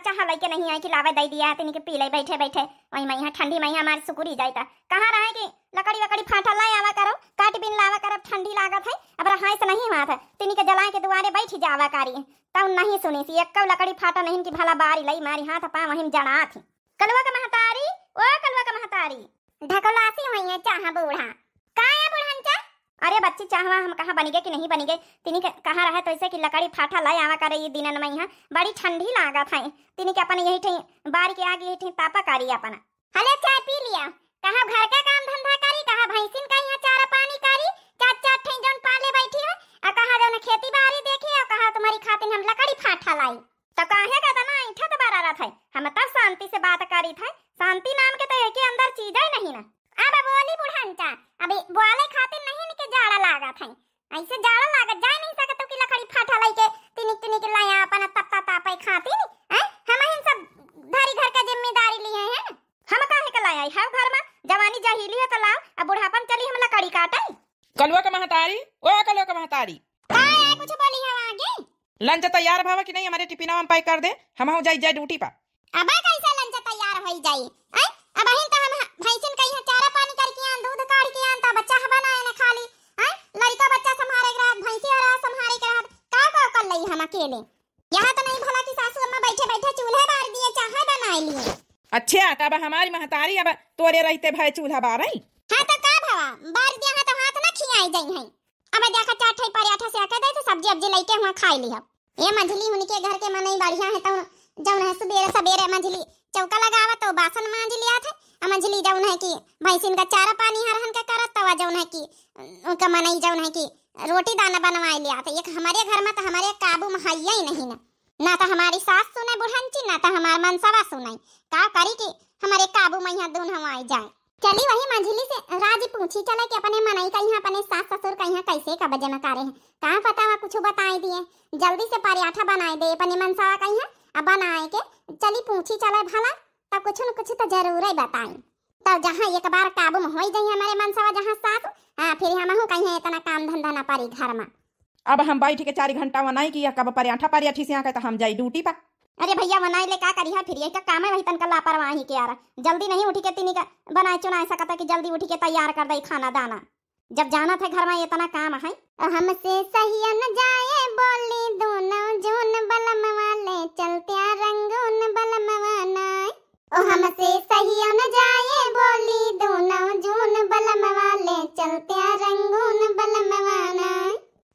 चाह लइके नहीं आई कि लावे दे दिया तनी के पी ले बैठे बैठे वही मैं ठंडी मैं हमार सुकुरी जाता कहाँ रहे कि लकड़ी वकड़ी फाटा लाई आवा करो काट बिन लावा करो ठंडी लागत है अब रहाई से नहीं हुआ था तनी के जलाए के दुआरे बैठ जावा कारी तब नहीं सुनी सी एक लकड़ी फाटा नहीं कि भला बारी लई मारी हाथ पा वहीं जड़ा थी कलवा का महतारी ओ कलवा का महतारी ढकलासी हुई है चाह बूढ़ा का है बुढ़ांचा अरे बच्ची चाहवा हम कहाँ बनी गए कि नहीं बनी गए तिनी के कहाँ रहे तो ऐसे कि लकड़ी फाटा लाई आवा करे ये दिनन में यहाँ बड़ी ठंडी लागत है तिनी के अपन यही ठई बारी के आगे यही ठई तापा कारी अपन हले चाय पी लिया कहाँ घर का काम धंधा करी कहाँ भैंसिन का यहाँ चारा पानी करी चार चार ठई जौन पाले बैठी हो और कहाँ जौन खेती बाड़ी देखी और कहाँ तुम्हारी खातिर हम लकड़ी फाटा लाई तो काहे का तना इठा तो बारा रहा था हम तब शांति से बात करी था शांति नाम के तो एक अंदर चीज ही नहीं ना अब बोली बुढ़ांचा अभी बोले खातिर नहीं निके जाड़ा लागा था ऐसे जाड़ा लागा जा नहीं सकत कि लकड़ी फाटा लाई के तिनी के लाया अपन तप्ता तापै खातिर हैं हम इन सब धारी घर का जिम्मेदारी लिए हैं हम काहे के लाया है घर में जवानी जहीली है तो लाओ अब बुढ़ापन चली हम लकड़ी काटे कलवा का महतारी ओ कलवा का महतारी काय कुछ बोली है आगे लंच तैयार भावा कि नहीं हमारे टिफिन में पैक कर दे हम हो जाई ड्यूटी पर अब कैसे लंच तैयार हो जाई अब अहिन त हम भैंसिन का यहाँ चारा पानी करके आन दूध काट के आन त बच्चा बनाए ना खाली लड़का बच्चा संभाले के रात भैंसी और संभाले के रात का कर लई हम अकेले यहाँ तो नहीं भला कि सासू अम्मा बैठे बैठे चूल्हे बार दिए चाहे बनाए लिए अच्छा तब हमारी महतारी अब तोरे रहते भाई चूल्हा बार आई हां तो का भावा बार दिया है तो हाथ ना खियाई जाई है अब देखा चाट है पराठा से आके दे तो सब्जी अब्जी लेके हुआ खाई ली ये मंझली उनके घर के मनई बढ़िया है तो जौन है सवेरे सवेरे मंझली चौका लगावा तो बासन मांज लिया था मंझली जौन है कि भैंसिन का चारा पानी हरहन का करत तवा जौन है कि उनका मनई जौन है कि रोटी दाना बनवाई लिया था एक हमारे घर में तो हमारे काबू में हैया ही नहीं ना तो हमारी सास सुने बुढ़ंची ना तो हमार मनसवा सुनाई का करी कि हमारे काबू में यहाँ दून हवाई जाए चली वही मंझली से राजी पूछी चला कि अपने मनई का यहाँ अपने सास ससुर का यहाँ कैसे का बजे में करे हैं कहाँ पता हुआ कुछ बताई दिए जल्दी से पराठा बनाए दे अपने मनसवा का यहाँ अब बनाए के चली पूछी चला भला तब कुछ न कुछ तो जरूर ही बताई तब जहाँ एक बार काबू में हो जाए हमारे मनसवा जहाँ सास फिर हम हूँ कहीं इतना काम धंधा ना पारी घर में अब हम बैठ के 4 घंटा बनाई किया कब पराठा पराठी से आके तो हम जाई ड्यूटी पर अरे भैया बनाई ले का करी है फिर ये का काम है वही तनका लापरवाही के यार जल्दी नहीं उठी के तिनी का बनाए चुनाए सकता कि जल्दी उठी के तैयार कर दे खाना दाना जब जाना था घर में इतना काम है हमसे सही न जाए बोली दोनों जून बलम वाले चलते रंगून बलम वाना ओ हमसे सही न जाए बोली दोनों जून बलम वाले चलते रंगून बलम वाना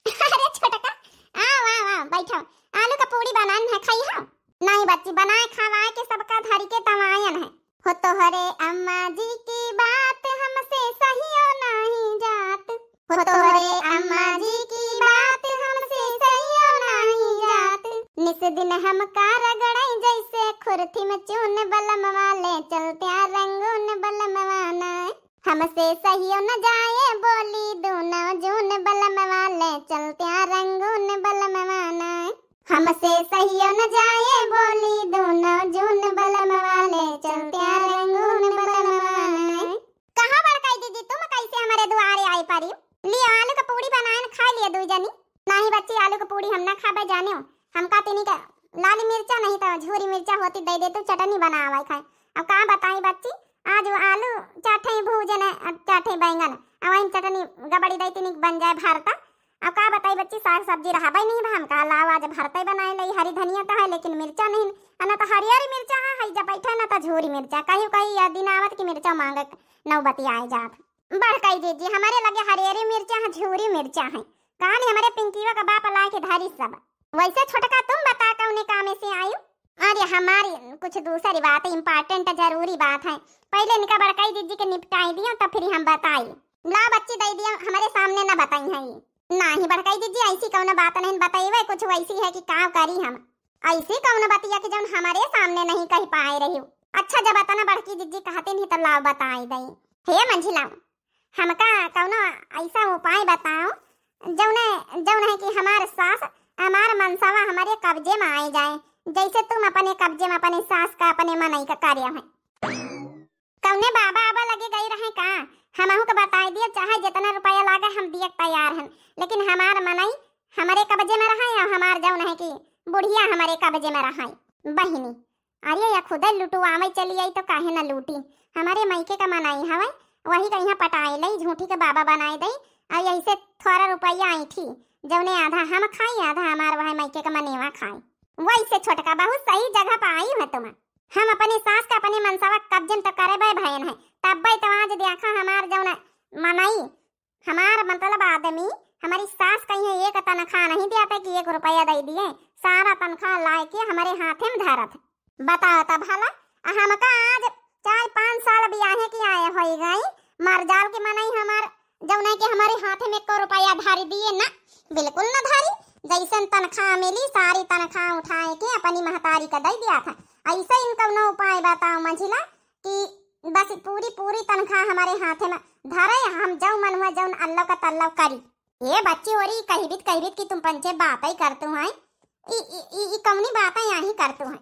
अरे छोटका आओ बैठो आलू का पूरी बनान है खाई हो नहीं बच्ची बनाए खवाए के सबका धरी के तवायन है हो तो हरे अम्मा जी की बात हमसे सही हो नहीं जात हो तो हरे अम्मा जी की बात हमसे सही हो नहीं जात निस दिन हम का रगड़ाई जैसे खुरथी में चून बलम वाले चलते रंगून बलम वाना हमसे सही हो न जाए बोली दोनों जून बलम वाले चलते रंगून बलम वाना हमसे सही हो न जाए बोली दोनों जून बलम वाले चलते रंगून बलम वाले कहाँ बड़काई दीदी तुम कैसे हमारे द्वारे आई पारी लियो आलू का पूरी बनाए खा लिया दो जनी नहीं बच्ची आलू का पूरी हम ना खाबे जाने हो हम का तिनी का लाल मिर्चा नहीं तो झूरी मिर्चा होती दे दे तो चटनी बनावा खाए अब कहाँ बताई बच्ची आज आलू चाटे भूजन चाटे बैंगन अब चटनी गबड़ी दई तिनी बन जाए भरता अब का बताई बच्ची साग सब्जी रहा भाई नहीं हम का लावा आज भरते बनाए लई हरी धनिया तो है लेकिन मिर्चा नहीं ना तो हरियर मिर्चा है जब बैठा ना तो झूरी मिर्चा कहीं कहीं दिनावत की मिर्चा मांग नौबती आए जात बड़काई दीजिए हमारे लगे हरियर मिर्चा है झूरी मिर्चा है कहानी हमारे पिंकीवा का बाप लाए के धारी सब वैसे छोटका तुम बता कौन काम से आयु अरे हमारी कुछ दूसरी बात इम्पोर्टेंट जरूरी बात है पहले इनका बड़काई दीजिए के निपटाई दियो तब फिर हम बताई ला बच्ची दे दिया हमारे सामने ना बताई है नहीं बड़काई दीजिए ऐसी कौन बात नहीं बताइए कुछ वैसी है कि का करी हम ऐसी कौन बतिया कि जब हमारे सामने नहीं कह पाए रही अच्छा जब बताना बड़की दीजिए कहते नहीं तो लाओ बताई दई हे मंझिला हमका कौन ऐसा उपाय बताओ जौन है कि हमारे सास हमार मनसवा हमारे कब्जे में आ जाए जैसे तुम अपने कब्जे में अपने सास का अपने मनई का कार्य है कौने बाबा आबा लगे गई रहे का हमहू के बताई दिए चाहे जितना रुपया लागे हम दिए तैयार हैं लेकिन हमार मनई हमारे कब्जे में रहा और हमार जौन है कि बुढ़िया हमारे कब्जे में रहा बहिनी अरे या खुद लुटवावे चली आई तो काहे ना लूटी। हमारे मायके का मनाई हवे वही कहीं पटाई लई झूठी के बाबा बनाई दई और यही से थोड़ा रुपया आई थी जौने आधा हम खाई आधा हमार वह मायके का मनेवा खाई। वही से छोटका बहुत सही जगह पर आई है तुम। हम अपनी सास का अपने मनसावा कब्जन तो करे भयन है तब तो आज देखा हमार जौन मनाई हमार मतलब आदमी हमारी सास कहीं एक तनख्वाह नहीं दिया कि 1 रुपया दे दिए सारा तनख्वाह लाए के हमारे हाथे में धरत। बताओ तब भला हमका आज 4-5 साल ब्याहे की आए हो गई मर जाल की मनाई हमार जौन है कि हमारे हाथे में 1 रुपया धारी दिए ना बिल्कुल ना धारी। जैसन तनख्वाह मिली सारी तनख्वाह उठाए के अपनी महतारी का दे दिया था। ऐसा इनका न उपाय बताओ मंझिला कि बस पूरी तनख्वाह हमारे हाथे में धरे हम जौ मन हुआ जौन अल्लाह का तल्ला करी। ये बच्ची हो रही कही की तुम पंचे बात ही करते हैं कौनी बातें यहाँ करते हैं।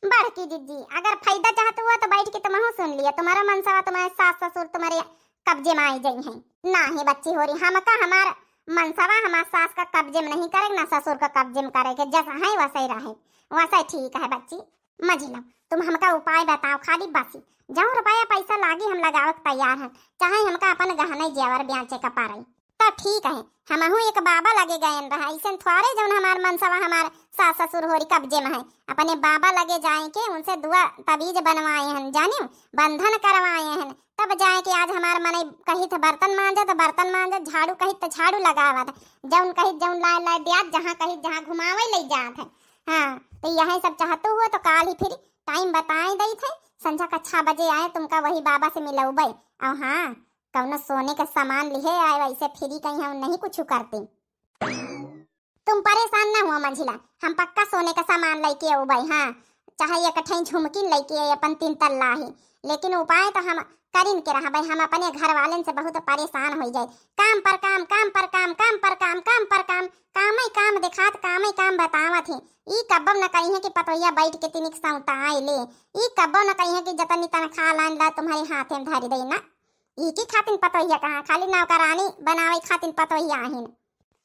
बड़की दीदी अगर फायदा चाहते हुआ तो बैठ के तुम सुन लिया तुम्हारा मनसावा तुम्हारे सास ससुर तुम्हारे कब्जे में आई गई हैं। ना ही बच्ची हो रही हमका हमारा मनसावा हमारे सास का कब्जे में नहीं करेगा ना ससुर का कब्जे में करेगा जैसा है वैसा ही रहे वैसा ही ठीक है बच्ची। मझिला तुम हमका उपाय बताओ खाली बसी जहाँ रुपया पैसा लागी हम लगावे तैयार है चाहे हमका अपन गहना जेवर ब्याचे का पारे तो ठीक है। हमहू एक बाबा लगे गए रहा ऐसे थोड़े जौन हमार मनसावा हमार सास ससुर होरी कब्जे में है अपने बाबा लगे जाए के उनसे दुआ तबीज बनवाए हैं जाने बंधन करवाए हैं तब जाए के आज हमार मने कही तो बर्तन मांजे तो बर्तन मांजे झाड़ू कही तो झाड़ू लगावा था जौन कही जौन लाए दिया जहाँ कही जहाँ घुमावे ले जात है। हाँ तो यही सब चाहते हुए तो काल ही फिर टाइम बताए दई थे संझा का 6 बजे आए तुमका वही बाबा से मिलौबे और हाँ कौनो सोने का सामान लिए आए वैसे फ्री कहीं हम नहीं कुछ करते। तुम परेशान ना हुआ मंझिला हम पक्का सोने का सामान लेके आओ भाई। हाँ चाहे इकट्ठे झुमकी लेके अपन 3 तल्ला ही लेकिन उपाय तो हम करीन के रहा भाई। हम अपने घर वाले से बहुत परेशान हो जाए काम पर काम काम पर काम काम पर काम काम पर काम ही काम दिखात काम ही काम बतावत है। ई कब्बम न कही है कि पतोया बैठ के तिनिक सौता आए ले ई कब्बम न कही है कि जतनी तनख्वाह लान ला तुम्हारे हाथे में धरी दे ना ई की खातिन पतोया कहाँ खाली नौकरानी बनावे खातिन पतोया आहिन।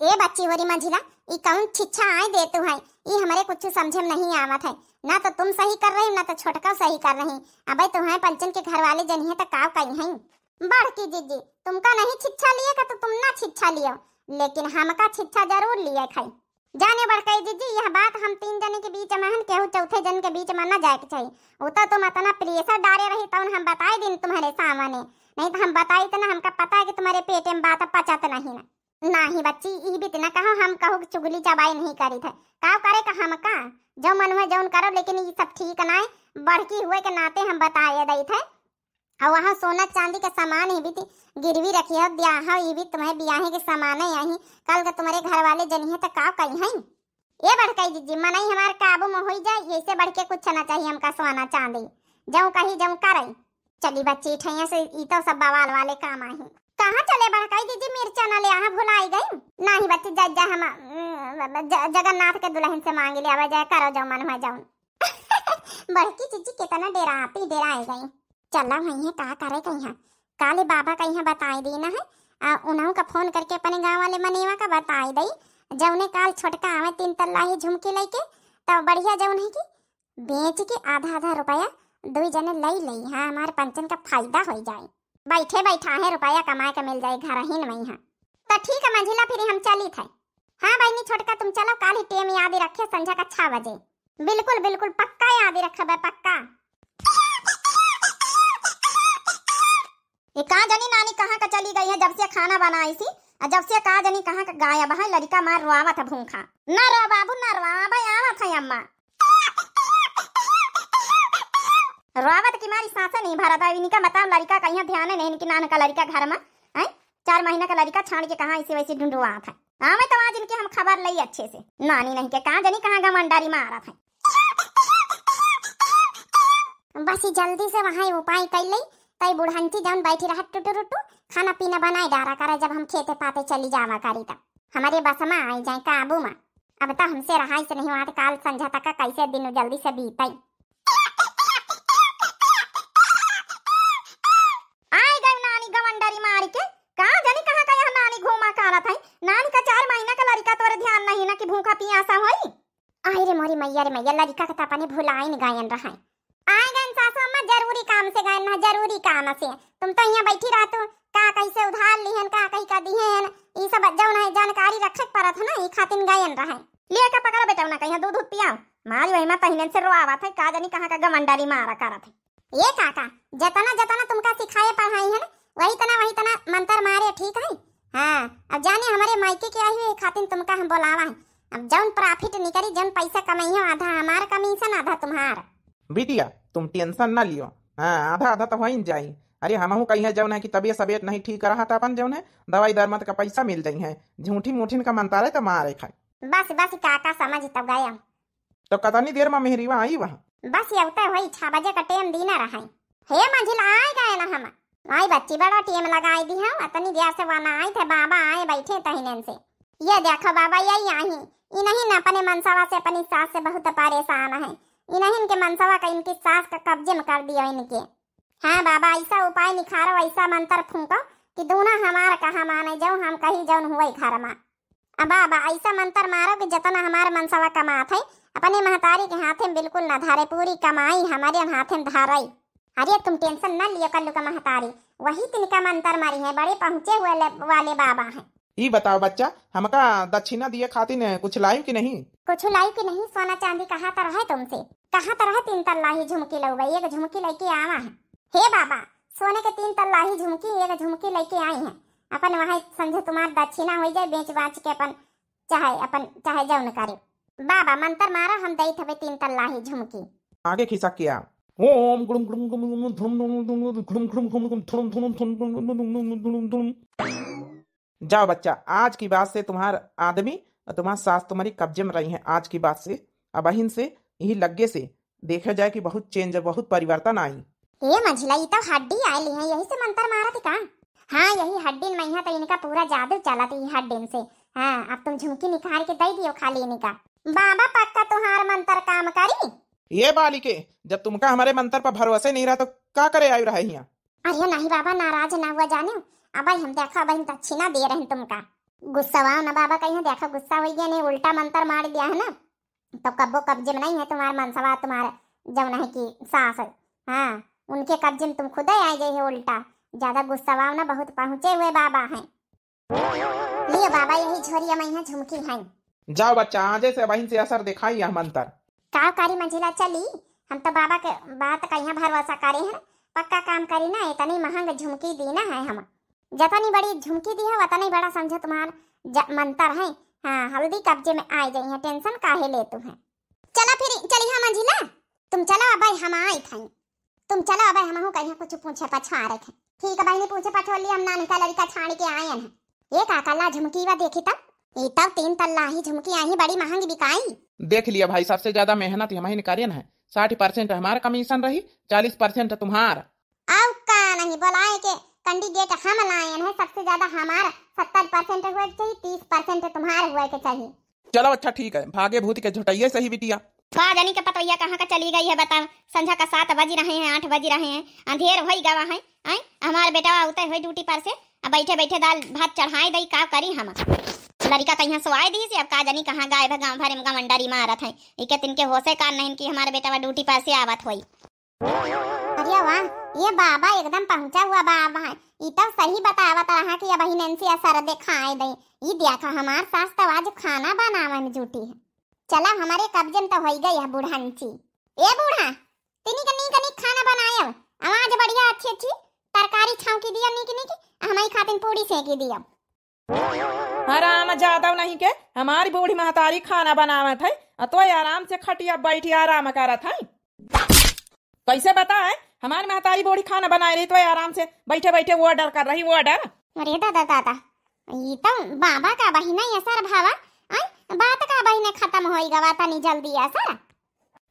ए बच्ची होरी मंझिला ई कौन छिच्छा आए देते हैं ई हमारे कुछ समझे में नहीं आवत है ना तो तुम सही कर रही ना तो छोटका सही कर रही। अबे तुम्हारे पंचन के घर वाले जनिए तो काव कही हैं बड़की जीजी तुमका नहीं छिच्छा लिए का तो तुम ना छिच्छा लियो लेकिन हमका छिच्छा जरूर लिए खाई जाने बड़कई जीजी यह बात हम 3 जने के बीच में हन केहू चौथे जन के बीच में ना जाए के चाहिए। वो तो तुम इतना प्रेशर डाले रही तो हम बताए दिन तुम्हारे सामने नहीं तो हम बताई तो ना हमका पता है कि तुम्हारे पेट में बात पचात नहीं ना ही बच्ची ई भी ना कहो हम कहो चुगली चबाई नहीं करी थे का करे का हमका जो मन हुए जौन करो लेकिन ये सब ठीक ना है बड़की हुए के नाते हम बताए दई थे। और वहाँ सोना चांदी के सामान ही भी गिरवी रखी है ब्याह ये भी तुम्हारे ब्याह के सामान है यही कल का तुम्हारे घर वाले जनी है तो का कही है ये बड़कई दीदी मनाई हमारे काबू में हो जाए ऐसे बढ़ के कुछ ना चाहिए हमका सोना चांदी जऊ कही जऊ करे चली बच्ची ठैया से ई तो सब बवाल वाले काम आई कहाँ चले बड़कई दीदी मिर्चा ना ले यहाँ भुलाई गई ना ही बच्ची जा हम जगन्नाथ के दुल्हन से मांग ले आवा जाए करो जो मन हुआ जाऊन। बड़की चीची कितना डेराई गई चला वही है का करे कहीं काले बाबा कहीं बताई दी ना है उन्हों का फोन करके अपने गाँव वाले मनेवा का बताई दी जौने काल छोटका आवे 3 तल्ला ही झुमके लेके तब बढ़िया जौन है कि बेच के आधा रुपया 2 जने ले हाँ हमारे पंचन का फायदा हो जाए बैठे बैठा है रुपया कमाए का मिल जाए घर ही में। हाँ तो ठीक है मंझिला फिर हम चली थे। हाँ बहनी छोटका तुम चलो काल ही टेम याद रखे संझा का 6 बजे बिल्कुल पक्का याद रखे पक्का। ये कहाँ जनी नानी कहाँ का चली गई है जब से खाना बनाई सी जब से कहा जनी कहाँ का गायब है लड़का मार रोआवा था भूखा ना रो बाबू ना रोआ भाई आवा था अम्मा रोआवत की मारी सांसें नहीं भरा था इनका बताओ लड़का कहीं ध्यान नहीं इनकी नान का लड़का घर में है 4 महीना का लड़का छाड़ के कहाँ इसी वैसे ढूंढवा था। हाँ मैं तो आज इनकी हम खबर ली अच्छे से नानी नहीं के कहाँ जनी कहाँ गमंडारी में आ रहा था बस जल्दी से वहाँ उपाय कर ली तई बुढ़ानती जौन बैठी रहा टुटू खाना पीना बनाए डारा करे जब हम खेते पाते चली जावा करी तब हमारे बस में आई जाए काबू में। अब तो हमसे रहाई से नहीं हुआ तो काल संझा तक का कैसे दिन जल्दी से बीतई आई गई नानी गवंडरी मार के कहाँ जानी कहाँ का यह नानी घूमा कारा था नानी का 4 महीना का लड़का तोरे ध्यान नहीं ना कि भूखा पियासा होई। आई रे मोरी मैया लड़का का तो अपने भुलाई नहीं गायन रहा सो अम्मा जरूरी काम से गए ना, जरूरी काम से। तुम तो यहाँ बैठी रहतो, का कैसे उधार लिहन, का कहीं का दिहन, ई सब जौन है जानकारी रखे पड़त है ना, ई खातिन गयन रहे। ले का पकड़ बेटा ना, कहीं दूध पियाओ। मारी वही में तहिने से रोआवा था, का जानी कहाँ का गमंडारी मारा करत है। ये काका जतना जतना तुमका सिखाए पढ़ाई है ना, वही तना मंत्र मारे, ठीक है। हाँ, अब जाने हमारे मायके के आई हुई खातिन तुमका हम बोलावा है। अब जौन प्रॉफिट निकली, जौन पैसा कमाइयो, आधा हमार कमीशन आधा तुम्हार। बिटिया तुम टेंशन ना लियो, हाँ आधा आधा तो हो जाई। अरे हमहू कहीं है जौन है कि तबियत सबियत नहीं ठीक रहा था, अपन जौन है दवाई दरमत का पैसा मिल जाई है, झूठी मूठिन का मनता रहे तो मारे खाए। बस बस काका समझ तब गया। तो कतनी देर में मेहरीवा आई वहाँ? बस यवता वही 6 बजे का टाइम दीना रहा। हे मंझिला आए गए ना हम, आई बच्ची बड़ा टाइम लगाई दी हम, इतनी देर से वहां आए थे, बाबा आए बैठे तहिने से। ये देखो बाबा यही आई, इन्हीं न अपने मनसावा से अपनी सास से बहुत परेशान है। इन्हीं के मनसावा का इनकी सास का कब्जे में कर दिया इनके। हाँ बाबा ऐसा उपाय निखारो, ऐसा मंत्र फूंको कि दोनों हमारा कहा माने, जो हम कहीं जौन हुए घर में। अब बाबा ऐसा मंत्र मारो कि जितना हमारे मनसावा कमात है अपने महतारी के हाथे में बिल्कुल न धारे, पूरी कमाई हमारे हाथे में धारई। अरे तुम टेंशन न लियो, कल्लू का महतारी वही तिनका मंत्र मारी है, बड़े पहुंचे हुए वाले बाबा हैं। ये बताओ बच्चा, हमका दक्षिणा दिए खातिर कुछ लायू कि नहीं? कुछ लाई कि नहीं? सोना चांदी कहा तर है तुमसे, कहा तर है 3 तल्लाही झुमकी लो गई, एक झुमकी लेके आवा है। हे बाबा सोने के 3 तल्लाही झुमकी, एक झुमकी लेके आई है। अपन वहाँ समझो तुम्हार दक्षिणा हो जाए, बेच बाच के अपन चाहे जौन करे। बाबा मंत्र मारा, हम दई थवे 3 तल्लाही झुमकी। आगे खिसक किया ओम गुड़ुम गुड़ुम गुड़ुम धुम गुड़ुम गुड़ुम गुड़ुम धुम धुम धुम। जाओ बच्चा, आज की बात से तुम्हार आदमी और तुम्हार सास तुम्हारी कब्जे में रही है। आज की बात से अब बहिन से यही लगे से देखा जाए कि बहुत चेंज, बहुत परिवर्तन आई। ये मंझिला ये तो हड्डी आई है, यही से मंत्र मारा थी का? हाँ यही हड्डी में है, तो इनका पूरा जादू चला थी हड्डी से। हाँ अब तुम झुमकी निकाल के दे दियो खाली इनका। बाबा पक्का तुम्हार मंत्र काम करी? ये बालिके, जब तुमका हमारे मंत्र पर भरोसा नहीं रहा तो क्या करे आयु रहा यहाँ? अरे नहीं बाबा, नाराज ना हुआ जाने। अब हम देखा बहन दक्षिणा दे रहे हैं तुमका, गुस्सा हुआ ना बाबा, कहीं देखा गुस्सा हो गया नहीं, उल्टा मंत्र मार दिया है ना, तो कब्बो कब्जे में नहीं है तुम्हारा मनसवा, तुम्हारा जब नहीं की सास। हाँ उनके कब्जे में तुम खुद ही आ गए हो उल्टा। ज्यादा गुस्सा हुआ ना, बहुत पहुंचे हुए बाबा हैं। लियो बाबा यही झोरिया में है झुमकी है। जाओ बच्चा, आज से बहन से असर दिखाई यह मंत्र। कारी मंजिला चली, हम तो बाबा के बात का यहाँ भरोसा करे हैं, पक्का काम करी ना। इतनी महंग झुमकी दी ना है, हम जितनी बड़ी झुमकी दी है उतना बड़ा समझो तुम्हारा मंत्र है। हाँ हल्दी कब्जे में आ गई है, टेंशन काहे ले तू है। चला फिर चली हाँ मंजिला, तुम चलो अब हम आए थे, तुम चलो अब हम कहीं कुछ पूछे पछा रहे थे। ठीक है भाई ने पूछे पछोली, हम नानी का लड़का छाड़ के आए हैं। ये काकला झुमकी वा देखी तब, ये तब 3 तल्लाही झुमकी आई, बड़ी महंगी बिकाई। देख लिया भाई, सबसे ज्यादा मेहनत हमारी कार्य है। 60% हमारा कमीशन रही, 40% तुम्हारा। आओ का नहीं बोलाए के कैंडिडेट हम लाए हैं, सबसे ज्यादा हमारा 70% हुए के चाहिए, 30% तुम्हारे हुए के चाहिए। चलो अच्छा ठीक है, भागे भूत के झुटाइए सही बिटिया। जानी के पतोइया कहाँ का चली गई है बताओ। संझा का 7 बज रहे हैं, 8 बज रहे हैं, अंधेर हो गवा है। हमारे बेटा उतर हुए ड्यूटी पर से, अब बैठे बैठे दाल भात चढ़ाए दई, का करी हम। लड़का कहीं सोआए दी से, अब का जानी कहाँ गाय गाँव भरे में गमंडारी मारत है। इके तिनके होशे कार नहीं कि हमारे बेटा ड्यूटी पर से आवत हुई। अरे वाह, ये बाबा एकदम पहुंचा हुआ बाबा है। ये तो सही बतावत रहा कि अब नैन्सी असर दिखाए दे। ये देखा हमार सास तो आज खाना बनावे में जुटी है। चला हमारे कब्जे में तो हो गई है बूढ़ांची। ए बूढ़ा तिनी कनी खाना बनाया, आवाज बढ़िया अच्छी तरकारी छौंकी दिया, निकी हमारी खातिन पूरी सेकी दिया। आराम ज्यादा नहीं के, हमारी बूढ़ी महतारी खाना बनावत है, तो आराम से खटिया बैठी आराम करत है। कैसे बता है हमारी महतारी बूढ़ी खाना बनाए रही, तो आराम से बैठे बैठे वो ऑर्डर कर रही, वो ऑर्डर। अरे दादा ये तो बाबा का बहिना असर भावा, बात का बहिना खत्म हो गवा तनी जल्दी असर।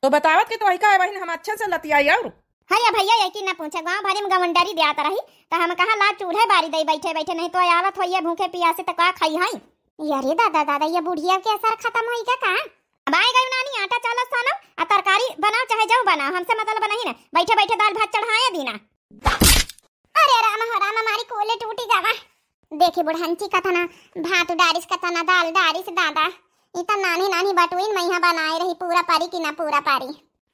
तो बतावत के तो का बहन हम अच्छा से लतियाई। और हया भैया यकीन न पूछे, गांव भरे में गवंडरी देत रही, तो हम कहा ला चूल्हे बारी दई बैठे बैठे, नहीं तो आवत होइए भूखे प्यासे तो का खाई है। अरे दादा ये बुढ़िया के असर खत्म होई का? अब आए गई नानी, आटा चावल सानो आ तरकारी बनाओ चाहे जाओ बनाओ, हमसे मतलब नहीं ना, बैठे बैठे दाल भात चढ़ाया दीना। अरे राम हमारी कोले टूटी जावा। देखी बुढ़ांची कथना भात डारिस कथना दाल डारिस दादा, इतना नानी बटुइन मैया बनाए रही, पूरा पारी कि ना पूरा पारी।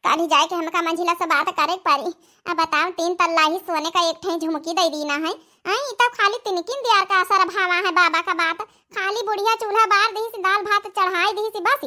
कल ही जाए के हमका मंझिला से बात करे पारी। अब बताओ 3 तल्ला ही सोने का एक ठे झुमकी दे दीना है। आई तब खाली तिनकिन दियार का असर भावा है बाबा का बात। खाली बुढ़िया चूल्हा बार दी सी दाल भात चढ़ाई दी सी बस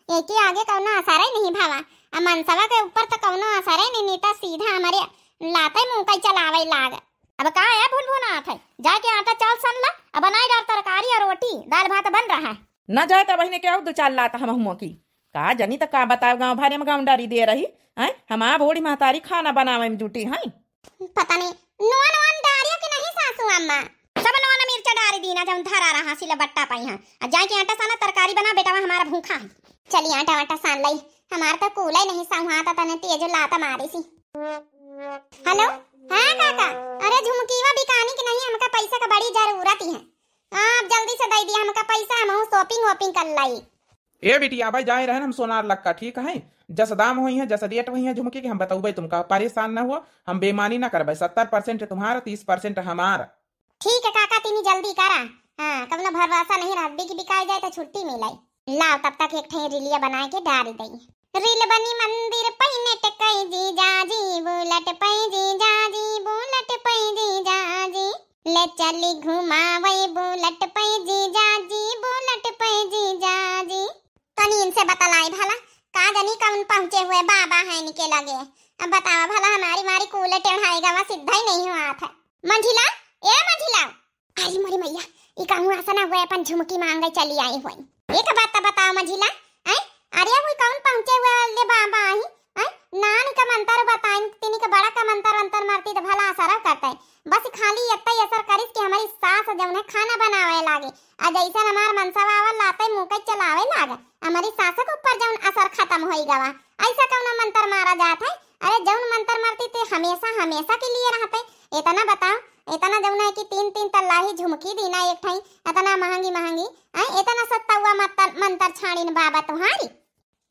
एक ही आगे कौनो असर ही नहीं भावा। अब मनसवा के ऊपर तो कौनो असर ही नहीं नीता सीधा हमारे लाते मुंह कई चलावे लाग। अब का है भून भुनात है जाके आटा चाल सन ला। अब बनाई डाल तरकारी और रोटी दाल भात बन रहा है। न जाए तो बहने क्या दो चाल लाता हम हुआ की का जनी तक का बताओ गाँव भारे में गाँव डारी दे रही है। हमारा बूढ़ी महतारी खाना बनावे में जुटी है। पता नहीं नोन नोन डारिया के नहीं सासू अम्मा सब नोन मिर्चा डारी दीना जब धरा रहा सिला बट्टा पाई हां। अब जाके आटा साना तरकारी बना बेटा हमारा भूखा है। चली आटा वाटा सान लई हमारा तो कूला नहीं साहुआता तने तेज लाता मारी सी। हेलो हां काका अरे झुमकीवा बिकानी कि नहीं हमका पैसा का बड़ी जरूरत है। आप जल्दी से दे दिया हमका पैसा हम शॉपिंग वॉपिंग कर लाई। ए बेटिया भाई जाए रहे हम सोनार लक्का ठीक है जस दाम हुई है जस रेट हुई है झुमकी के हम बताऊबे तुमका परेशान न हुआ हम बेईमानी न करबे 70% तुम्हारा 30% हमारा। ठीक है काका तीनी जल्दी करा। हां कबना भरवासा नहीं रखबी कि बिकाई जाए तो छुट्टी मिलाई। लाओ तब तक एक ठे रिलिया बना के डाल दई। रिल बनी मंदिर पहिने टकई जी जाजी बुलट पई जी जाजी बुलट पई जी जाजी ले चली घुमावे बुलट पई जी जाजी बुलट पई जी जाजी। तनी इनसे बतलाई भला का जनी कौन पहुंचे हुए बाबा है इनके लगे। अब बतावा भला हमारी मारी कूले टेढ़ाई गवा सीधा ही नहीं हुआ था। मंझिला ए मंझिला अरे मोरी मैया ई कहूं आसना हुए अपन झुमकी मांगे चली आई हुई। एक बात बताओ मंझिला हैं अरे हुई कौन पहुंचे हुए ले बाबा आई हैं नानी का मंत्र बताई तिनी का बड़ा का मंत्र अंतर मारती तो भला असर करता है। बस खाली इतना ही असर करिस कि हमारी सास जब ने खाना बनावे लागे आ जैसा हमार मनसवा आवा लाते मुंह के चलावे लागे हमारी सास के ऊपर जौन असर खत्म होई गवा ऐसा कौन मंत्र मारा जात है। अरे जौन मंत्र मारती ते हमेशा हमेशा के लिए रहते। इतना बताओ इतना जौन है कि 3 तल्ला ही झुमकी दीना एक ठई इतना महंगी महंगी इतना सस्ता हुआ मंत्र छाड़ीन बाबा तुम्हारी।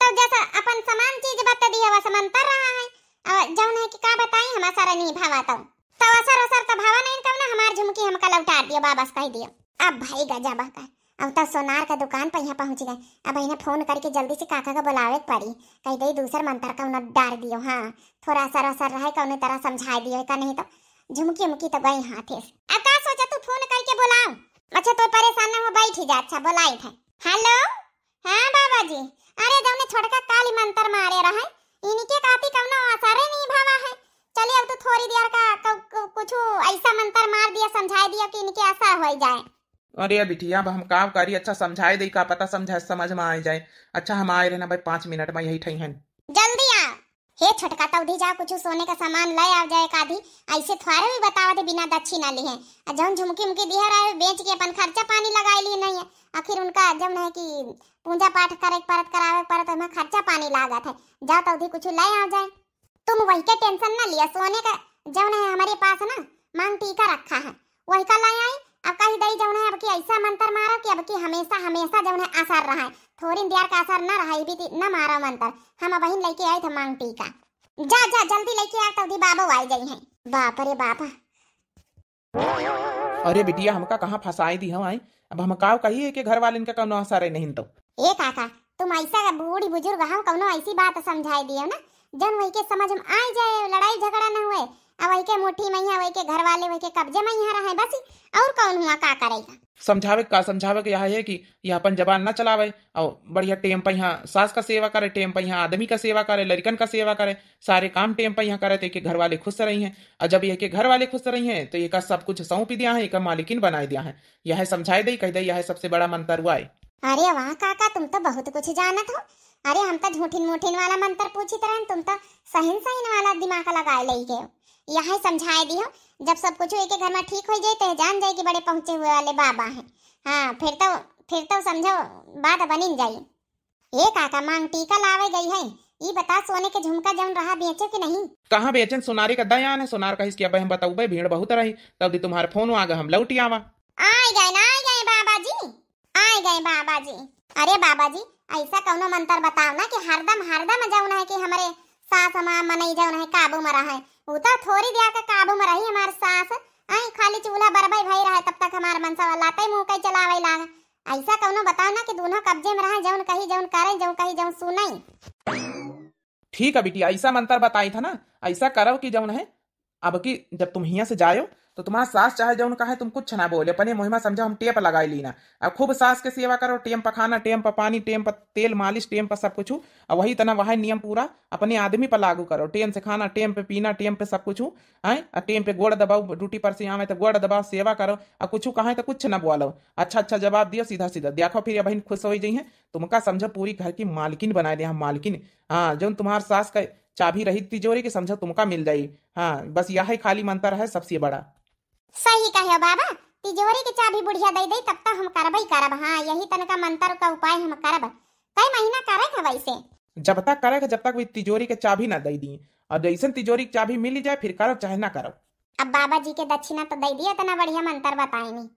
तो जैसा अपन समान चीज बता दिया वैसा मंत्र रहा है जौन है कि का बताई हमारा सारा नहीं भावा तो असर का भावा नहीं कब ना हमार झुमकी हमका लौटा दियो वापस कह दियो। अब भाई गजब का अब तो सोनार का दुकान पर यहाँ पहुंच गए। अब इन्हें फोन करके जल्दी से काका का बुलावे पड़ी कह दे दूसर मंत्र का उन्हें डाल दियो। हाँ थोड़ा असर रहे कौन तरह समझा दियो का नहीं तो झुमकी उमकी तो गई हाथ है। अब का सोचा तू फोन करके बुलाओ। अच्छा तो परेशान ना हो बैठ जा। अच्छा बुलाई थे। हेलो हाँ बाबा जी अरे जौने छोटका काली मंत्र मारे रहे इनके काती कौनो असर नहीं भावा है। चलिए अब तो थोड़ी देर का कुछ ऐसा मंत्र मार दिया समझा दिया कि इनके असर हो जाए। अरे बिटिया अब हम काम करी अच्छा समझाए दे का पता समझ में आ जाए। अच्छा हम आए रहे ना भाई 5 मिनट में यही ठई हैं। जल्दी आ हे छोटका तौधी जा कुछ सोने का सामान ले आ जाए काधी ऐसे थोड़े भी बतावा दे बिना दक्षिणा लिए हैं। जौन झुमकी मुमकी दिया रहा बेच के अपन खर्चा पानी लगाए लिए नहीं है। आखिर उनका जब है कि पूजा पाठ करे परत करावे परत में खर्चा पानी लागत है। जाओ तौधी कुछ ले आ जाए। तुम वही के टेंशन ना लिया सोने का जौन है हमारे पास ना मांग टीका रखा है वही का लाई आई। अब कहीं दई जौन है अब की ऐसा मंत्र मारो कि अब की हमेशा हमेशा जौन है असर रहा है थोड़ी देर का असर ना रहा भी न मारो मंत्र। हम वहीं लेके आए थे मांग टीका। जा जा जल्दी लेके आ तौधी बाबा आई गई हैं। बाप रे बाबा अरे बिटिया हमका कहाँ फंसाई दी हम आई। अब हम का कहिए कि घर वाले इनका कौनो असर नहीं तो ए काका तुम ऐसा बूढ़ी बुजुर्ग हो कौनो ऐसी बात समझाई दियो ना जन वही के समझ में आ जाए लड़ाई झगड़ा न हुए। अब वही के मुट्ठी में वही के घर वाले वही के कब्जे में यहाँ रहे बस और कौन हुआ का करेगा। समझावे के यह है कि यह अपन जबान न चलावे और बढ़िया टेम पर यहाँ सास का सेवा करे टेम पर यहाँ आदमी का सेवा करे लड़कन का सेवा करे सारे काम टेम पर यहाँ करे तो एक घर वाले खुश रही हैं। और जब एक घर वाले खुश रही हैं तो एक सब कुछ सौंप दिया है एक मालिकिन बनाए दिया है। यह समझाए दे कह दे यह सबसे बड़ा मंत्र हुआ है। अरे वाह काका तुम तो बहुत कुछ जानत हो। अरे हम तो झूठिन मूठिन वाला मंत्र पूछी तरह तुम तो सहीन सहीन वाला दिमाग लगाए ले गए। यह समझाए दियो जब सब कुछ एक घर में ठीक हो जाए तो जान जाए कि बड़े पहुंचे हुए वाले बाबा हैं। हाँ फिर तो समझो बात बनी जाए। ये काका मांग टीका लावे गई है ये बता सोने के झुमका जौन रहा बेचे कि नहीं। कहाँ बेचन सोनारी का दयान है सोनार कहिस कि अब हम बताऊ भाई भीड़ बहुत रही तब तुम्हारे फोन आ गए हम लौटी आवा। आए गए बाबा जी आए गए बाबा जी। अरे बाबा जी ऐसा कौनो मंत्र बताओ ना कि हरदम जौन है कि हमारे सास हमार मनई जौन है काबू में रहे। वो तो थोड़ी देर का काबू में रही हमारे सास आई खाली चूल्हा बरबई भई रहे तब तक हमार मनसा लाते मुंह कई चलावे लागा। ऐसा कौनो बताओ ना कि दोनों कब्जे में रहे जौन कही जौन करे जौन कही जौन सुनई। ठीक है बेटी, ऐसा मंत्र बताई था ना, ऐसा करो कि जौन है अब की जब तुम यहाँ से जायो तो तुम्हारा सास चाहे जौन कहे तुम कुछ ना बोले, अपने मुहिमा समझो हम टेप लगाई लीना। अब खूब सास के सेवा करो, टेम पर खाना, टेम पर पानी, टेम पर तेल मालिश, टेम पर सब कुछ। और वही तना वही नियम पूरा अपने आदमी पर लागू करो, टेम से खाना, टेम पे पीना, टेम पे सब कुछ है। टेम पे गोड़ दबाओ, ड्यूटी पर से आवे तो गोड़ दबाओ, सेवा करो। और कुछ कहे तो कुछ ना बोलो, अच्छा अच्छा जवाब दियो, सीधा सीधा देखो, फिर बहन खुश हो जाइए। तुमका समझो पूरी घर की मालकिन बना दे हम, मालकिन। हाँ, जो तुम्हार सास का चाबी रही तिजोरी की समझो तुमका मिल जाई। हाँ, बस यह खाली मंत्र है सबसे बड़ा। सही कहे बाबा, तिजोरी की चाबी बुढ़िया दे दे तब तक हम करब ही करब। हाँ, यही तनका मंत्र का उपाय हम करब। कई महीना करे थे वैसे? जब तक करे जब तक तिजोरी के चाबी ना दे दी। और जैसे तिजोरी की चाबी मिल जाए फिर करो चाहे ना करो। अब बाबा जी के दक्षिणा तो दे दिया, इतना बढ़िया मंत्र बताए नहीं।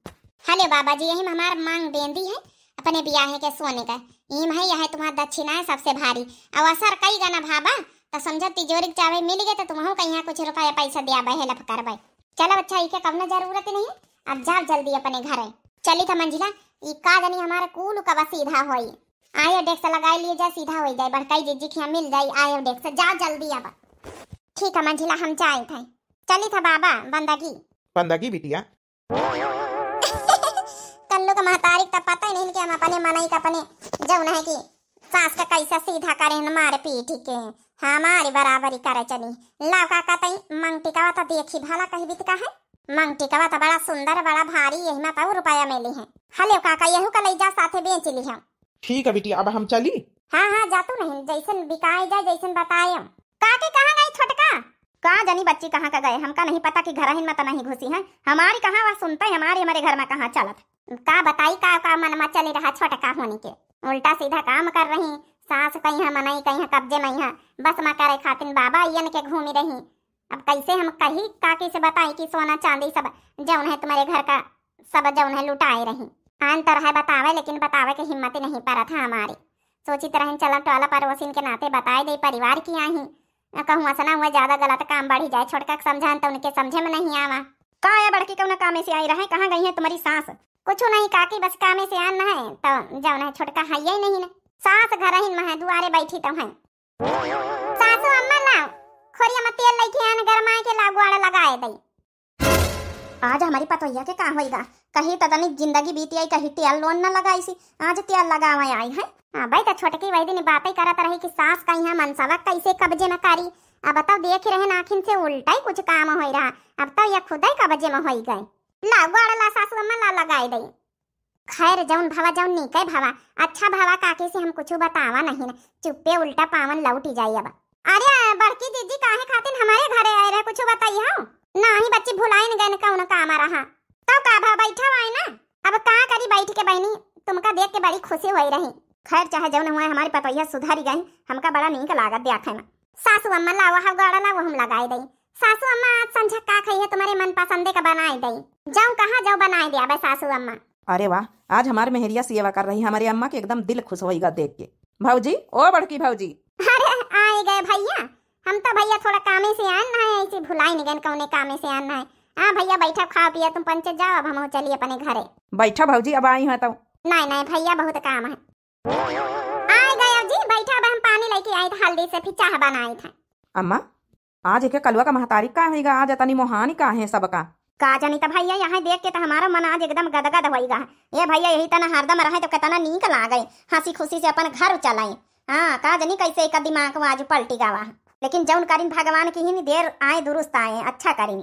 हेलो बाबा जी, यही हमार मांग बेंदी है अपने ब्याह के सोने का। ईम है यह तुम्हारा दक्षिणा है सबसे भारी। अब असर कई गाना भाबा तो समझो तिजोरी की चाबी मिल गए तो तुम्हें कहीं कुछ रुपया पैसा दिया बहे लफ कर भाई। चलो अच्छा, इके कब ना जरूरत नहीं। अब जाओ जल्दी अपने घर। चली था मंजिला, ई का जानी हमारे कूल कब सीधा होई। आयो डेक्स लगाई लिए जाए, सीधा हो जाए, बड़काई जीजी खिया मिल जाए। आयो डेक्स जाओ जल्दी अब। ठीक है मंजिला, हम जाए थे। चली था बाबा बंदगी बंदगी बिटिया। कल्लू का महतारी का पता ही नहीं कि हम अपने मनाई का अपने जौन है कि सास का कैसा सीधा करे न मारे पीठी के हमारी बराबरी करे चली। लाव का तई मंग टिकावा तो देखी भला कही बीत का है। मंग टिकावा तो बड़ा सुंदर बड़ा भारी, यही में तो रुपया मिली है। हले काका यहू का ले जा साथे बेच ली हम। ठीक है बिटिया, अब हम चली। हाँ हाँ, जातू नहीं, जैसन बिकाए जाए जैसन बताए। काके कहाँ गई छोटका? कहाँ जानी बच्ची कहाँ का गए, हमका नहीं पता कि घर में तो नहीं घुसी है। हमारी कहाँ वह सुनता है, हमारे घर में कहाँ चलत का बताई का मन में चले रहा छोटका होने के। उल्टा सीधा काम कर रही, सास कहीं मनाई कहीं कब्जे में है, बस मैं करे खातिन बाबा यन के घूमी रही। अब कैसे हम कही काकी से बताई कि सोना चांदी सब जौन है तुम्हारे घर का सब जौन है लुटाए रही। आन तरह है बतावे, लेकिन बतावे की हिम्मत नहीं पड़ा था हमारी। सोची तरह चला टोला पड़ोसिन के नाते बताए दे परिवार की आई। कहूँ असना हुआ ज्यादा गलत काम बढ़ी जाए, छोटका समझान तो उनके समझे में नहीं आवा। कहाँ है बड़की कौन कामे से आई रहे, कहाँ गई है तुम्हारी सास? कुछ नहीं काकी, बस कामे से आना है तो जौन है छोटका है ही नहीं ना। सास घर ही में है, दुआरे बैठी तो है। सासू अम्मा लाओ खोरिया में तेल लेके आन गरमाए के लागुआड़ा लगाए दई। आज हमारी पतोहिया के कहाँ होएगा, कहीं तदनी जिंदगी बीती आई, कहीं तेल लोन न लगाई सी, आज तेल लगावा आई है। हाँ भाई, तो छोटकी वही दिन बातें करत रही कि सास कहीं है मनसावा कैसे कब्जे में करी। अब बताओ देख रहे नाखिन से उल्टा ही कुछ काम हो रहा। अब तो यह खुद ही कब्जे में हो गए। लागुआड़ा ला सासू अम्मा ला लगाए दई। खैर जौन भवा जौन निके भवा, अच्छा भवा काके से हम कुछ बतावा नहीं ना, चुप्पे उल्टा पावन लौटी जाई। अब अरे बड़की दीदी काहे खातिन हमारे घरे आए रहे, कुछ बताइए हो ना ही बच्ची भुलाइन गए कौन काम रहा तो का भा बैठा हुआ है ना। अब कहाँ करी बैठ के बहनी, तुमका देख के बड़ी खुशी हुई रही। खैर चाहे जौन हुआ हमारी पतोहिया सुधारी गई, हमका बड़ा नीक लागत देखे में। सासू अम्मा लाओ हा गाड़ा लाओ हम लगाए दई। सासू अम्मा आज संझा का खाई है तुम्हारे मन पसंदे का बनाए दई। जाऊं कहाँ जाऊं बनाए दिया बे सासू अम्मा। अरे वाह, आज हमारे मेहरिया सेवा कर रही, हमारी अम्मा के एकदम दिल खुश होएगा देख के। भाऊजी, ओ बड़की भाऊजी। अरे आए गए भैया, हम तो भैया थोड़ा कामे से आन ना है, ऐसे भुलाई नहीं गए कौने कामे से आन है। हाँ भैया बैठा खा पिया तुम पंचे जाओ, अब हम चलिए अपने घरे। बैठा भाऊजी, अब आई है तो। नहीं नहीं भैया बहुत काम है। आए गए अब जी, बैठा अब हम पानी लेके आए थे, हल्दी से फिर चाह बनाए थे। अम्मा आज एक कलवा का महतारी का हैगा, आज तनी मोहानी का है सबका का जानी तो भैया यहाँ देख के तो हमारा मन आज एकदम गदगद होएगा। ये भैया यही तना हरदम रहे तो कितना नीक लागे, हंसी खुशी से अपन घर चलाए। हाँ का जानी कैसे एक दिमाग में आज पलटी गावा, लेकिन जौन करीन भगवान की ही देर आए दुरुस्त आए, अच्छा करीन।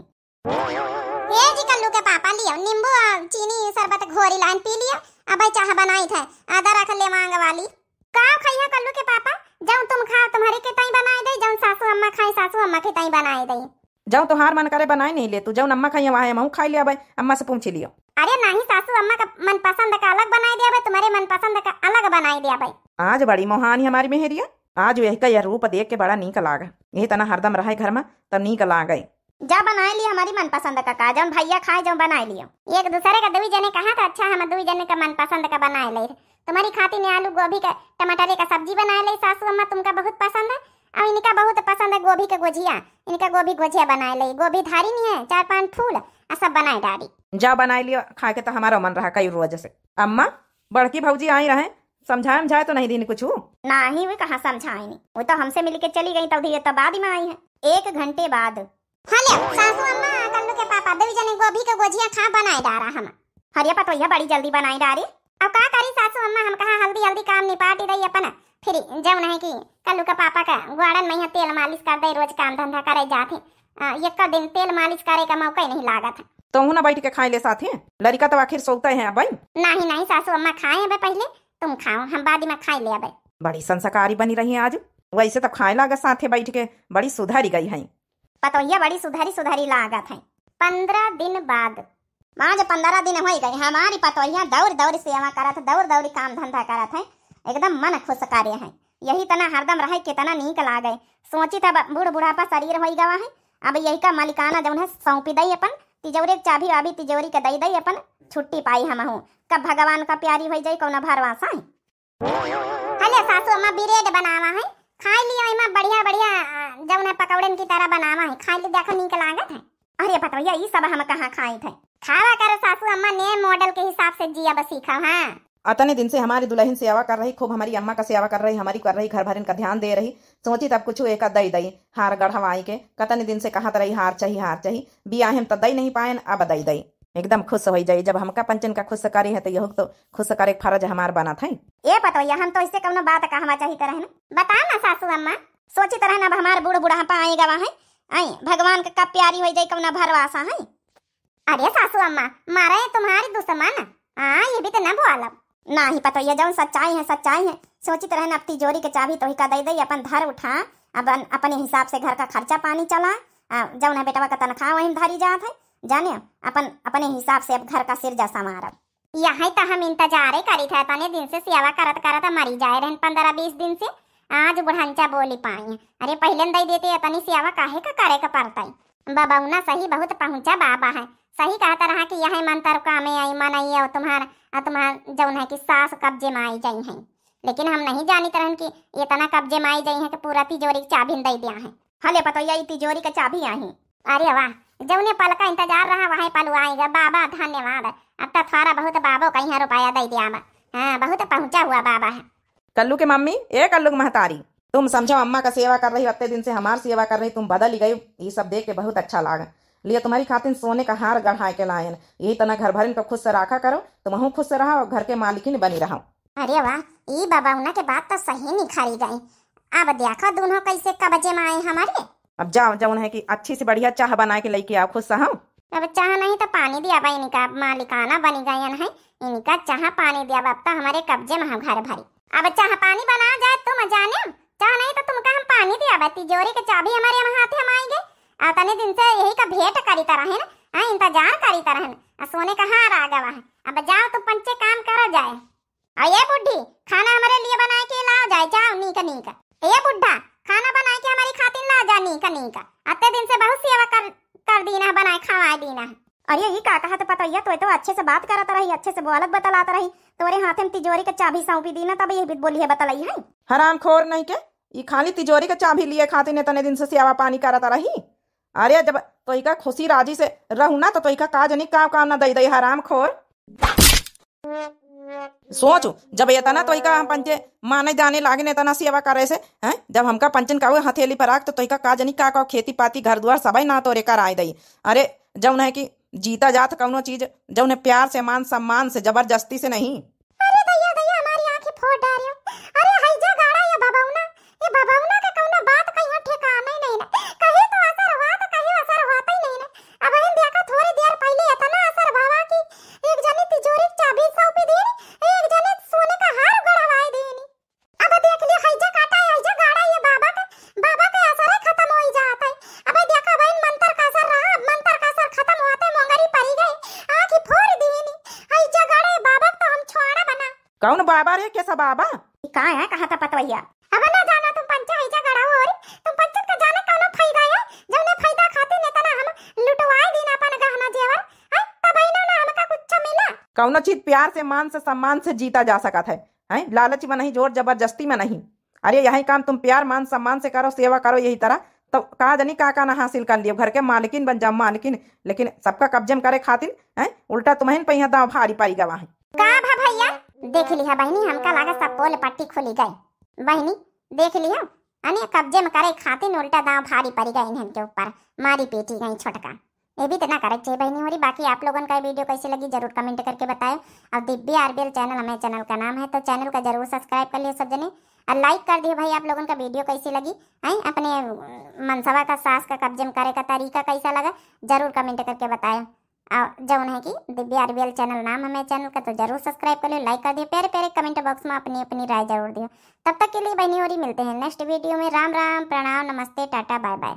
ये जी कल्लू के पापा लियो नींबू चीनी शरबत घोरी लाइन पी लियो। अब चाह बनाई थे आधा रख ले मांग वाली। का खाई है कल्लू के पापा, जौन तुम खाओ तुम्हारे के ताई बनाए दे, जौन सासू अम्मा खाई सासू अम्मा के ताई बनाए दे। जाओ तो हार मन करे बनाए नहीं ले, तू जौन अम्मा खाई वहाँ हम खाई लिया भाई, अम्मा से पूछ लियो। अरे नहीं, सासू अम्मा का मन पसंद का अलग बनाए दिया भाई, तुम्हारे मन पसंद का अलग बनाए दिया भाई। आज बड़ी मोहानी हमारी मेहरिया, आज वही का यह रूप देख के बड़ा नीक लागा। यही तना हरदम रहे घर में तब नीक लागे। जा बनाए लिया हमारी मन पसंद का जौन भैया खाए जो बनाए लियो। एक दूसरे का दुई जने कहा था, अच्छा हम दुई जने का मन पसंद का बनाए ले। तुम्हारी खाती ने आलू गोभी का टमाटर का सब्जी बनाए ले सासू अम्मा, तुमका बहुत पसंद है। और इनका बहुत पसंद है गोभी का गोजिया, इनका गोभी गोजिया बनाए ले। गोभी धारी नहीं है, 4-5 फूल और सब बनाए डाली। जा बनाए लियो, खा के तो हमारा मन रहा कई रोज से। अम्मा बड़की भौजी आई रहे, समझाए समझाए तो नहीं दीनी कुछ। नहीं वो कहाँ समझाए नहीं, वो तो हमसे मिलके चली गई तब धीरे तब बाद में आई है 1 घंटे बाद। हेलो सासू अम्मा कल्लू के पापा दो जने गोभी का गोजिया खा बनाए डारा हम। हरिया पतोहिया बड़ी जल्दी बनाई डारी। अब का करी सासू अम्मा, हम कहा हल्दी हल्दी काम निपाट रही अपन, फिर जब नहीं कि कल्लू का पापा का ग्वाड़न में तेल मालिश कर दे, रोज काम धंधा करे जाते, एक दिन तेल मालिश करे का मौका ही नहीं लागत। तो हूँ ना बैठ के खाए ले साथ ही, लड़का तो आखिर सोता है भाई। नहीं नहीं सासू अम्मा खाए अब पहले, तुम खाओ हम बाद में खाई ले। अब बड़ी संस्कारी बनी रही है आज, वैसे तो खाए लागत साथ ही बैठ के, बड़ी सुधारी गई है। पतोहिया बड़ी सुधारी लागत है। 15 दिन बाद माँ जब 15 दिन हो गई हमारी पतोहिया दौड़ सेवा करत, दौड़ काम धंधा करत है, एकदम मन खुश कार्य है। यही तना हरदम रहे कितना नीक लागे। सोची था बूढ़ बुढ़ापा शरीर हो गवा है, अब यही का मालिकाना जब है सौंपी दई अपन, तिजोरी के चाबी वाबी तिजोरी के दई अपन, छुट्टी पाई हम हूँ। कब भगवान का प्यारी हो जाई कौन भरवासा है। हेलो सासू अम्मा ब्रेड बनावा है, खाई लियो इमा बढ़िया जब पकौड़न की तरह बनावा है, खाई ली देखो नीक लागत है। अरे पतोहिया ये सब हम कहाँ खाई थे, खावा करो सासू अम्मा, नए मॉडल के हिसाब से जिया बस सीखा। हाँ अतने दिन से हमारी दुल्हन सेवा कर रही, खूब हमारी अम्मा का सेवा कर रही, हमारी कर रही, घर भरन का ध्यान दे रही। सोची तब कुछ एक दई हार गढ़वाई के, कतने दिन से कहत रही हार चाहिए बिया हम तो दई नहीं पाए, अब दई एकदम खुश हो जाये। जब हमका पंचन का खुश करे है तो यह तो खुश करे फर्ज हमार बना था। ये पतोहिया हम तो इससे कौन बात कहवा चाहिए तरह बता ना सासू अम्मा, सोची तरह अब हमार बूढ़ बुढ़ापा आएगा वहाँ आई, भगवान का कब प्यारी हो जाए कौन भरवासा है। अरे सासू अम्मा मारा है तुम्हारी दुश्मन, हाँ ये भी तो न बोला ना ही पतोहिया, जौन सच्चाई है। सोची तरह अब तिजोरी के चाबी तो ही का दई अपन धर उठा, अब अपने हिसाब से घर का खर्चा पानी चला, जौन है बेटवा का तनख्वाह वही धरी जात है, जाने अपन अपने हिसाब से अब घर का सिर जैसा मारब। यही तो हम इंतजार करी थे, तने दिन से सेवा करत मरी जाए रहन 15-20 दिन से, आज बुढ़ांचा बोली पाई। अरे पहले दई देते इतनी सेवा काहे का करे का पड़ता। बाबा उना सही बहुत पहुंचा बाबा है, सही कहता रहा कि यह मंत्र कामे आई मनई और तुम्हारा जौन है कि सास कब्जे में आई जाई है, लेकिन हम नहीं जानी तरह कि इतना कब्जे में आई जाई है कि पूरा तिजोरी की चाबी दे दिया है। हले पतोहिया तिजोरी का चाबी आई। अरे वाह, जौने पल का इंतजार रहा वही पल आएगा। बाबा धन्यवाद, अब तो थारा बहुत बाबो का यहाँ रुपया दे दिया। हाँ बहुत पहुंचा हुआ बाबा है। कल्लू के मम्मी ए कल्लू के महतारी, तुम समझो अम्मा का सेवा कर रही, अत्ते दिन से हमार सेवा कर रही, तुम बदल ही गई। ये सब देख के बहुत अच्छा लगा। लिए तुम्हारी खातिर सोने का हार गढ़ा के लाए, यही तना घर भरन को खुश से रखा करो, तुम खुश से रहो और घर के मालिकिन बनी रहो। अरे वाह, ये बाबा उना के बात तो सही निखारी गई। अब देखो दोनों कैसे कब्जे में आए हमारे। अब जाओ जौन है कि अच्छी से बढ़िया चाह बना के लेके आओ, खुश रहो। अब चाह नहीं तो पानी दिया भाई, इनका मालिकाना बनी गयन है, इनका चाह पानी दिया अब तो हमारे कब्जे में घर भरी। अब चाह पानी बना जाए तुम जाने, चाह नहीं तो तुमका हम पानी दिया, तिजोरी के चाबी हमारे हाथ में आएंगे। तने दिन से यही का भेंट करी तरह है ना, इंतजार करी तरह है, सोने का हार आ गवा है। अब जाओ तुम पंचे काम करो जाए। और ये बुढ़ी खाना हमारे लिए बना के लाओ जाए, जाओ नीका। ये बुढ़ा खाना बना के हमारी खातिर ला जा नीका। अत्ते दिन से बहुत सेवा कर दीना, बनाए खवा दीना। अरे ये का कहा तो पतोहिया, तो अच्छे से बात करत रही, अच्छे से बोलत बतलात रही, तोरे हाथ में तिजोरी के चाबी सौंपी दी ना, तब ये बोली है बतलाई है। हराम खोर नहीं के ये खाली तिजोरी के चाबी लिए खातिर ने तने दिन से सेवा पानी करत रही। अरे जब तो का खुशी राजी से रहू ना तो का काज नहीं काम ना दई हराम खोर। सोचो जब ये तना तो का हम पंचे माने जाने लागे ने तना सेवा करे से हैं, जब हमका पंचन का हथेली पर आग तो का काज नहीं का खेती पाती घर द्वार सबाई ना तो रेकर आए दई। अरे जौन है कि जीता जात कौनो चीज जौन प्यार से मान सम्मान से जबरदस्ती से नहीं। अरे दैया हमारी आंखें फोड़ डालियो। अरे हईजा गाड़ा ये बाबाउना का कौनो बात कहीं ठिकाना ही नहीं ना, कहीं तो असर हुआ तो कहीं असर होता ही नहीं ना। अब हम देखा थोड़ी देर पहले इतना असर भावा कि एक जने तिजोरी की चाबी सौंपी देनी, एक जने सोने का हार गड़वाई देनी। अब देख लियो हईजा काटा है, हईजा गाड़ा ये बाबा का असर ही खत्म हो ही जाता है। अब देखा भाई मंत्र का असर रहा, मंत्र का असर खत्म होते मोंगरी पड़ी गई, आंखें फोड़ देनी। हईजा गाड़ा ये बाबा तो हम छोड़ा बना। कौन बाबा रे, कैसा बाबा कहाँ है, कहा था पतोहिया। अब ना जाना तुम पंचा हईजा गड़ा हो, तुम पंचत का जाने कौनो फायदा है, जौने फायदा खातिर ने तना हम लुटवाई देना अपन गहना जेवर, तब ही ना हमका कुछ मिला। कौनो चीज प्यार से मान से सम्मान से जीता जा सकता है, लालच में नहीं, जोर जबरदस्ती में नहीं। अरे यही काम तुम प्यार मान सम्मान से करो, सेवा करो यही तरह, तो कहा जानी का ना हासिल कर लियो, घर के मालिकिन बन जाओ मालिकिन, लेकिन सबका कब्जे में करे खातिर उल्टा तुम्हें पहिया दाव भारी पाई गवा है। का भैया देख लिया बहनी, हमका लगा सब पोल पट्टी खुली गई। बहनी देख लिया, अने कब्जे में करे खातिर उल्टा दांव भारी पड़ी गई इन्हें के ऊपर, मारी पीटी गई छोटका। ये भी तो ना करे चाहिए बहनी। हो बाकी आप लोगों का वीडियो कैसी लगी जरूर कमेंट करके बताएं। और दिव्या आरबीएल चैनल हमारे चैनल का नाम है, तो चैनल का जरूर सब्सक्राइब कर लिए सब जने, और लाइक कर दिए भाई। आप लोगों का वीडियो कैसी लगी है, अपने मनसवा का सास का कब्जे में करे का तरीका कैसा लगा जरूर कमेंट करके बताएं। और जौन है कि दिव्या आरबीएल चैनल नाम है मेरे चैनल का, तो जरूर सब्सक्राइब कर लियो, लाइक कर दिए, प्यारे प्यारे कमेंट बॉक्स में अपनी अपनी राय जरूर दियो। तब तक के लिए बहनी और मिलते हैं नेक्स्ट वीडियो में। राम राम, प्रणाम, नमस्ते, टाटा, बाय बाय।